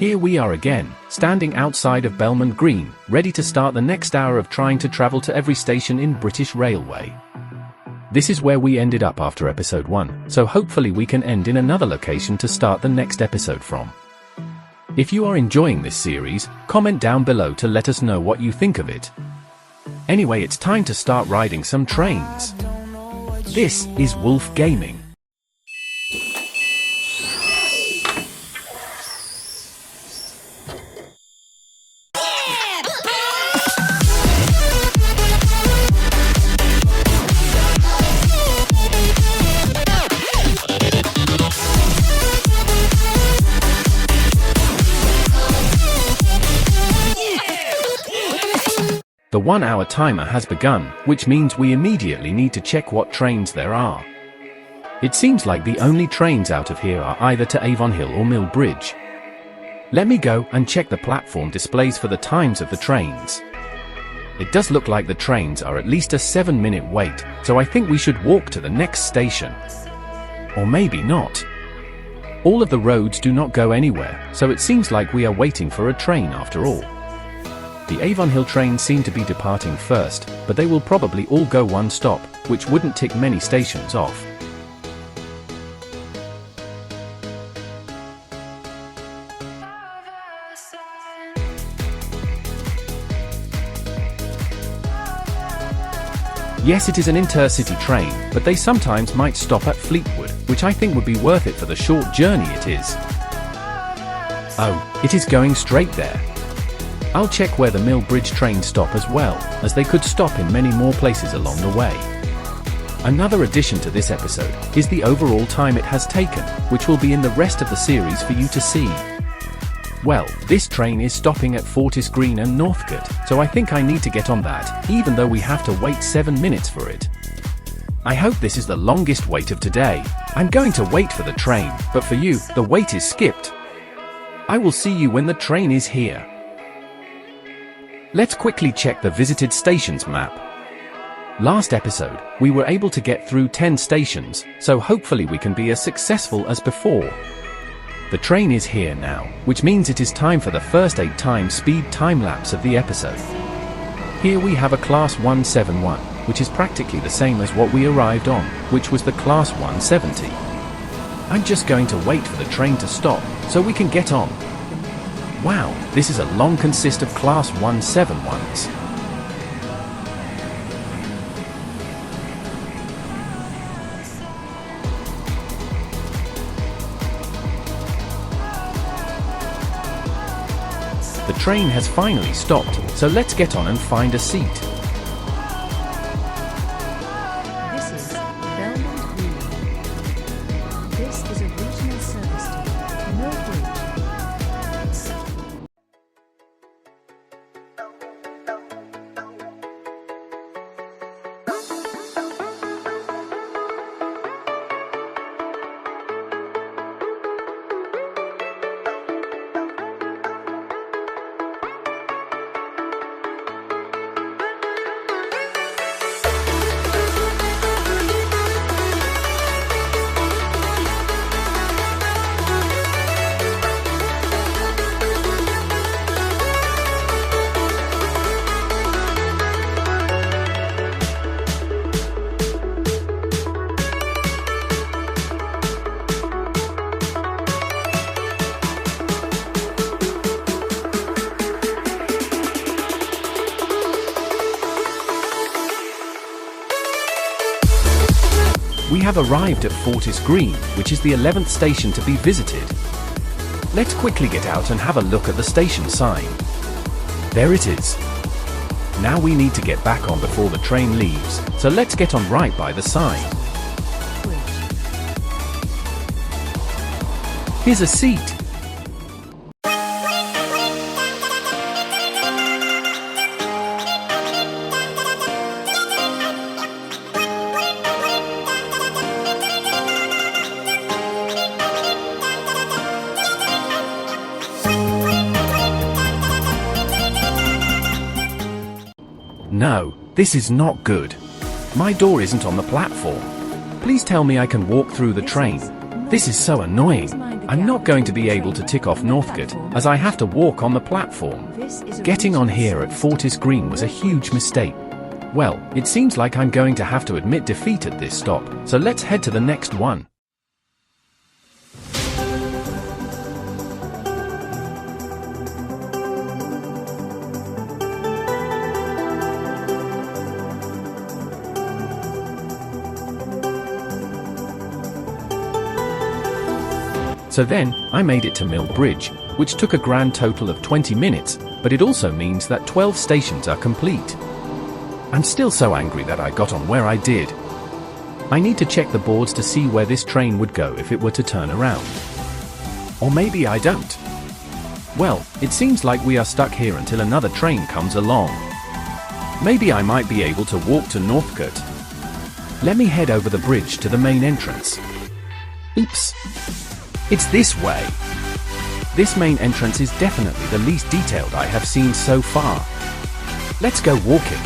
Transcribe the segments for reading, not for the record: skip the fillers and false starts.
Here we are again, standing outside of Belmont Green, ready to start the next hour of trying to travel to every station in British Railway. This is where we ended up after episode 1, so hopefully we can end in another location to start the next episode from. If you are enjoying this series, comment down below to let us know what you think of it. Anyway, it's time to start riding some trains. This is Wolf Gaming. The 1 hour timer has begun, which means we immediately need to check what trains there are. It seems like the only trains out of here are either to Avonhill or Mill Bridge. Let me go and check the platform displays for the times of the trains. It does look like the trains are at least a 7-minute wait, so I think we should walk to the next station. Or maybe not. All of the roads do not go anywhere, so it seems like we are waiting for a train after all. The Avonhill trains seem to be departing first, but they will probably all go one stop, which wouldn't tick many stations off. Yes, it is an intercity train, but they sometimes might stop at Fleetwood, which I think would be worth it for the short journey it is. Oh, it is going straight there. I'll check where the Mill Bridge trains stop as well, as they could stop in many more places along the way. Another addition to this episode is the overall time it has taken, which will be in the rest of the series for you to see. Well, this train is stopping at Fortis Green and Northcote, so I think I need to get on that, even though we have to wait 7 minutes for it. I hope this is the longest wait of today. I'm going to wait for the train, but for you, the wait is skipped. I will see you when the train is here. Let's quickly check the visited stations map. Last episode, we were able to get through 10 stations, so hopefully we can be as successful as before. The train is here now, which means it is time for the first 8 times speed time-lapse of the episode. Here we have a Class 171, which is practically the same as what we arrived on, which was the Class 170. I'm just going to wait for the train to stop, so we can get on. Wow, this is a long consist of Class 171s. The train has finally stopped, so let's get on and find a seat. This is Belmont Green. This is a regional service to Mill Bridge. We have arrived at Fortis Green, which is the 11th station to be visited. Let's quickly get out and have a look at the station sign. There it is. Now we need to get back on before the train leaves, so let's get on right by the sign. Here's a seat. No, this is not good. My door isn't on the platform. Please tell me I can walk through the train. This is so annoying. I'm not going to be able to tick off Northcote, as I have to walk on the platform. Getting on here at Fortis Green was a huge mistake. Well, it seems like I'm going to have to admit defeat at this stop, so let's head to the next one. So then, I made it to Mill Bridge, which took a grand total of 20 minutes, but it also means that 12 stations are complete. I'm still so angry that I got on where I did. I need to check the boards to see where this train would go if it were to turn around. Or maybe I don't. Well, it seems like we are stuck here until another train comes along. Maybe I might be able to walk to Northcote. Let me head over the bridge to the main entrance. Oops. It's this way. This main entrance is definitely the least detailed I have seen so far. Let's go walking.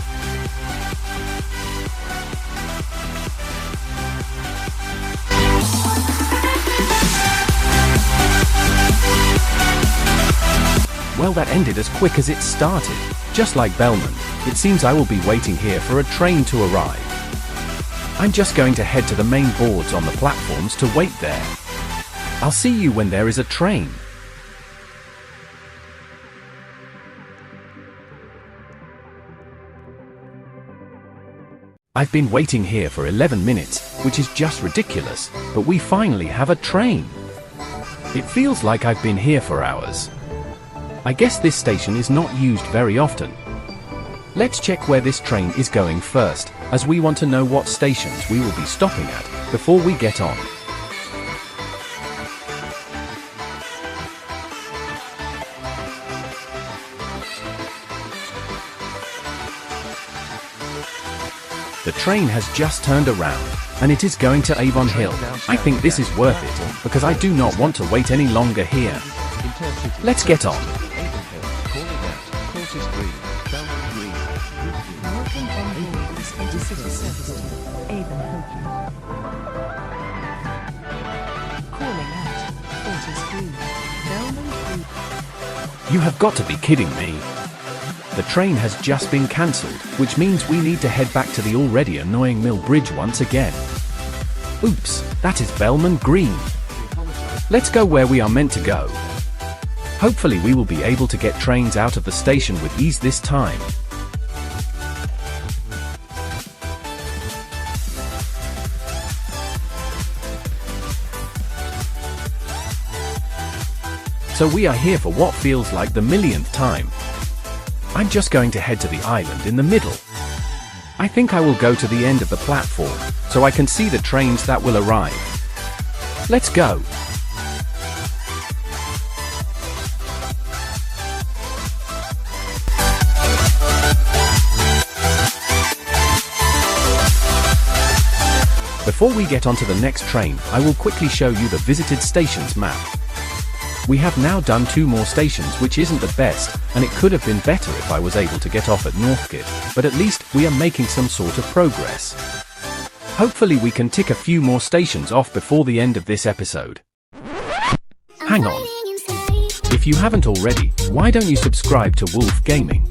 Well, that ended as quick as it started. Just like Belmont, it seems I will be waiting here for a train to arrive. I'm just going to head to the main boards on the platforms to wait there. I'll see you when there is a train. I've been waiting here for 11 minutes, which is just ridiculous, but we finally have a train. It feels like I've been here for hours. I guess this station is not used very often. Let's check where this train is going first, as we want to know what stations we will be stopping at before we get on. The train has just turned around, and it is going to Avonhill. I think this is worth it, because I do not want to wait any longer here. Let's get on. Welcome on board this intercity service to Avonhill. Calling at Fortis Green, Belmont Green. You have got to be kidding me. The train has just been cancelled, which means we need to head back to the already annoying Mill Bridge once again. Oops, that is Belmont Green. Let's go where we are meant to go. Hopefully we will be able to get trains out of the station with ease this time. So we are here for what feels like the millionth time. I'm just going to head to the island in the middle. I think I will go to the end of the platform, so I can see the trains that will arrive. Let's go. Before we get onto the next train, I will quickly show you the visited stations map. We have now done 2 more stations, which isn't the best, and it could have been better if I was able to get off at Northcote, but at least we are making some sort of progress. Hopefully we can tick a few more stations off before the end of this episode. Hang on. If you haven't already, why don't you subscribe to Wolf Gaming?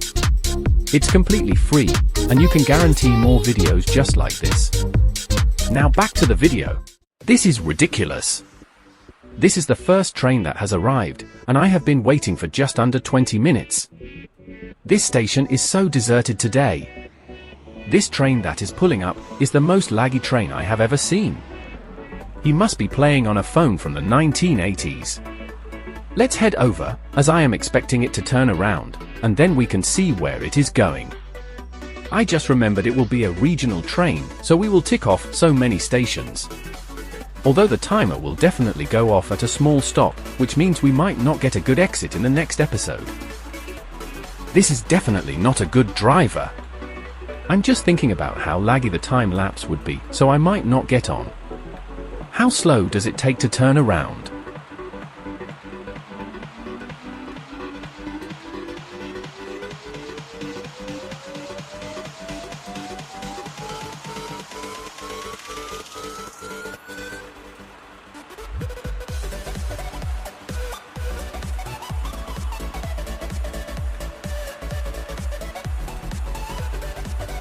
It's completely free, and you can guarantee more videos just like this. Now back to the video. This is ridiculous. This is the first train that has arrived, and I have been waiting for just under 20 minutes. This station is so deserted today. This train that is pulling up is the most laggy train I have ever seen. He must be playing on a phone from the 1980s. Let's head over, as I am expecting it to turn around, and then we can see where it is going. I just remembered it will be a regional train, so we will tick off so many stations. Although the timer will definitely go off at a small stop, which means we might not get a good exit in the next episode. This is definitely not a good driver. I'm just thinking about how laggy the time lapse would be, so I might not get on. How slow does it take to turn around?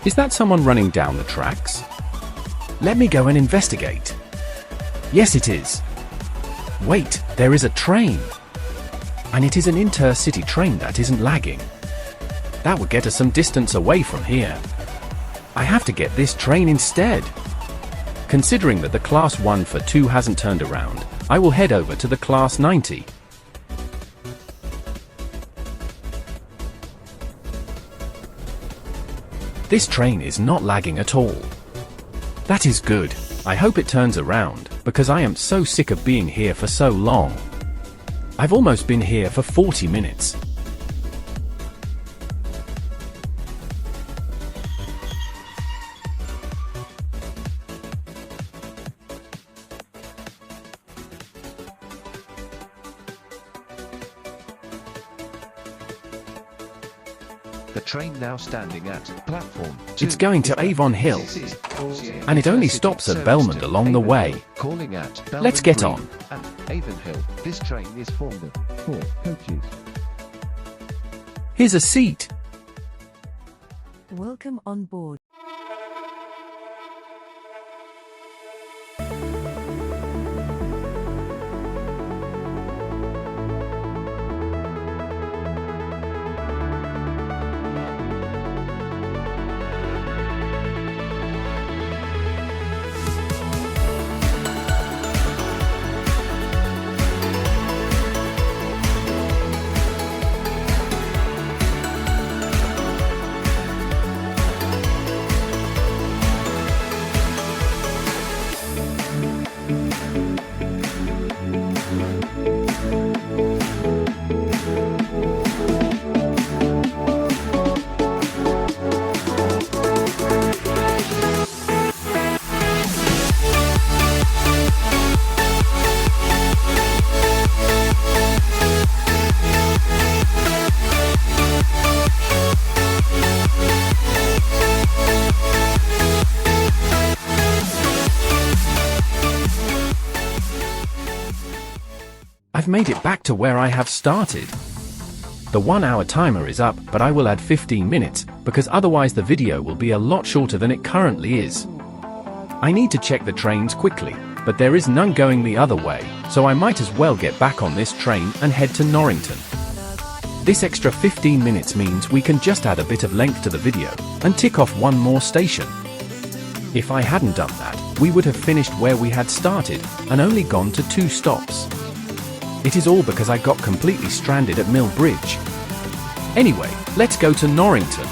Is that someone running down the tracks? Let me go and investigate. Yes, it is. Wait, there is a train. And it is an intercity train that isn't lagging. That would get us some distance away from here. I have to get this train instead. Considering that the Class 1 for 2 hasn't turned around, I will head over to the Class 90. This train is not lagging at all. That is good. I hope it turns around, because I am so sick of being here for so long. I've almost been here for 40 minutes. The train now standing at platform 2. It's going to Avonhill, and it only stops at Belmont along the way. Calling at Let's get on. And Avonhill. This train is formed of 4 coaches. Here's a seat. Welcome on board. I've made it back to where I have started. The 1-hour timer is up, but I will add 15 minutes, because otherwise the video will be a lot shorter than it currently is. I need to check the trains quickly, but there is none going the other way, so I might as well get back on this train and head to Norrington. This extra 15 minutes means we can just add a bit of length to the video, and tick off one more station. If I hadn't done that, we would have finished where we had started, and only gone to 2 stops. It is all because I got completely stranded at Mill Bridge. Anyway, let's go to Norrington.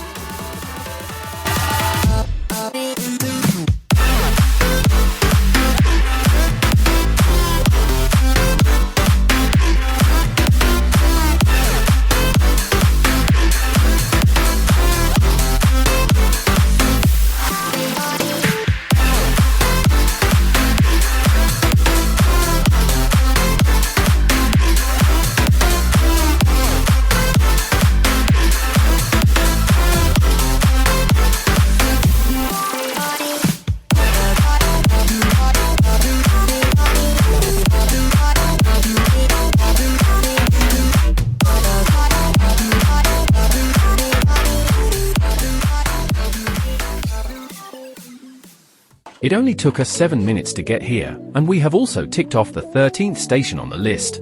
It only took us 7 minutes to get here, and we have also ticked off the 13th station on the list.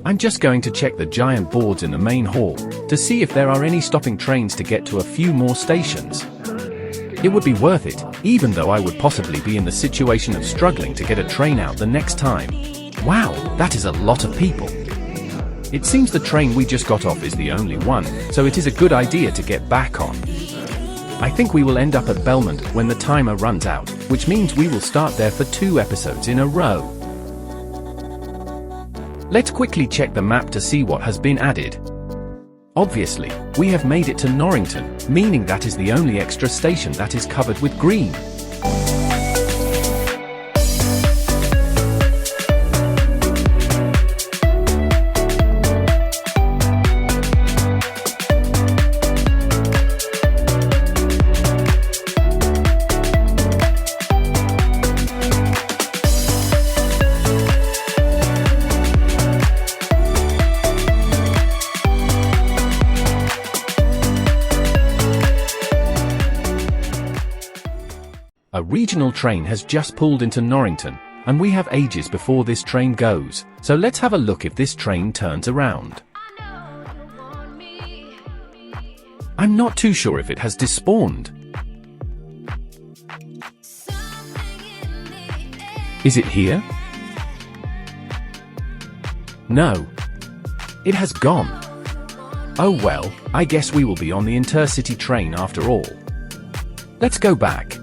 I'm just going to check the giant boards in the main hall, to see if there are any stopping trains to get to a few more stations. It would be worth it, even though I would possibly be in the situation of struggling to get a train out the next time. Wow, that is a lot of people. It seems the train we just got off is the only one, so it is a good idea to get back on. I think we will end up at Belmont when the timer runs out, which means we will start there for 2 episodes in a row. Let's quickly check the map to see what has been added. Obviously, we have made it to Norrington, meaning that is the only extra station that is covered with green. regional train has just pulled into Norrington, and we have ages before this train goes, so let's have a look if this train turns around. I'm not too sure if it has despawned. Is it here? No. It has gone. Oh well, I guess we will be on the intercity train after all. Let's go back.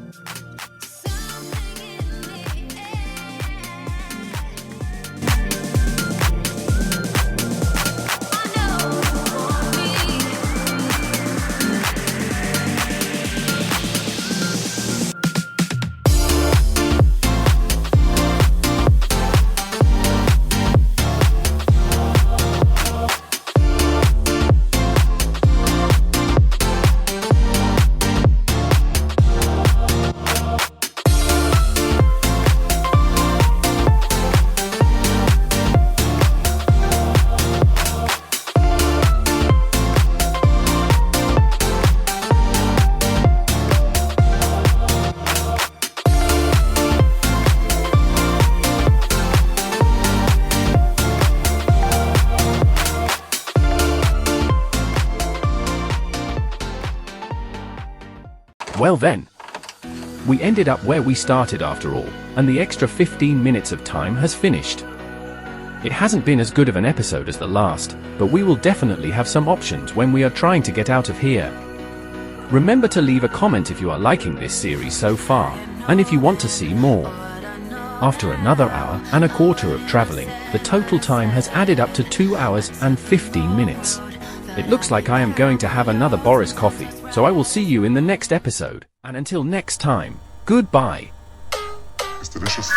Well then, we ended up where we started after all, and the extra 15 minutes of time has finished. It hasn't been as good of an episode as the last, but we will definitely have some options when we are trying to get out of here. Remember to leave a comment if you are liking this series so far, and if you want to see more. After another hour and a quarter of traveling, the total time has added up to 2 hours and 15 minutes. It looks like I am going to have another Boris coffee, so I will see you in the next episode, and until next time, goodbye. It's delicious.